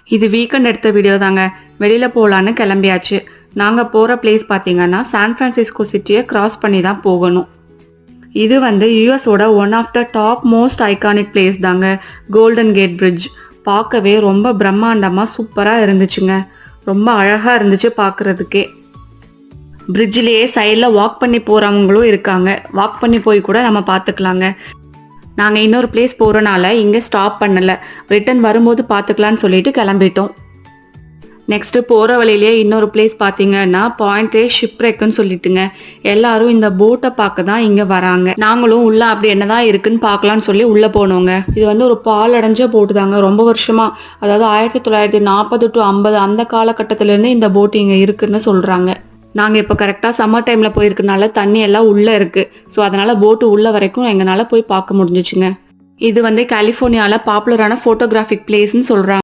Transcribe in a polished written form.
இது வீக்கெண்ட் எடுத்த வீடியோ தாங்க. வெளியில் போகலான்னு கிளம்பியாச்சு. நாங்கள் போகிற பிளேஸ் பார்த்தீங்கன்னா சான் ஃப்ரான்சிஸ்கோ சிட்டியை கிராஸ் பண்ணி தான் போகணும். இது வந்து யூஎஸோட one of the top most iconic place தாங்க. கோல்டன் கேட் பிரிட்ஜ் பார்க்கவே ரொம்ப பிரம்மாண்டமாக சூப்பராக இருந்துச்சுங்க. ரொம்ப அழகாக இருந்துச்சு பார்க்குறதுக்கே. பிரிட்ஜிலேயே சைடில் வாக் பண்ணி போகிறவங்களும் இருக்காங்க. வாக் பண்ணி போய் கூட நம்ம பார்த்துக்கலாங்க. நாங்கள் இன்னொரு பிளேஸ் போகிறனால இங்கே ஸ்டாப் பண்ணலை. ரிட்டன் வரும்போது பார்த்துக்கலான்னு சொல்லிட்டு கிளம்பிட்டோம். நெக்ஸ்ட்டு போகிற வழியிலேயே இன்னொரு பிளேஸ் பார்த்தீங்கன்னா பாயிண்டே ஷிப்ரெக்குன்னு சொல்லிட்டுங்க. எல்லாரும் இந்த போட்டை பார்க்க தான் இங்கே வராங்க. நாங்களும் உள்ளே அப்படி என்னதான் இருக்குன்னு பார்க்கலான்னு சொல்லி உள்ளே போனோங்க. இது வந்து ஒரு பால் அடைஞ்ச போட்டு தாங்க. ரொம்ப வருஷமாக, அதாவது 1940 to 50 அந்த காலகட்டத்திலேருந்து இந்த போட்டு இங்கே இருக்குன்னு சொல்கிறாங்க. நாங்கள் இப்போ கரெக்டாக சம்மர் டைமில் போயிருக்கனால தண்ணி எல்லாம் உள்ளே இருக்குது. ஸோ அதனால் போட்டு உள்ள வரைக்கும் எங்களால் போய் பார்க்க முடிஞ்சிச்சுங்க. இது வந்து கலிஃபோர்னியாவில் பாப்புலரான ஃபோட்டோகிராஃபிக் பிளேஸ்ன்னு சொல்கிறாங்க.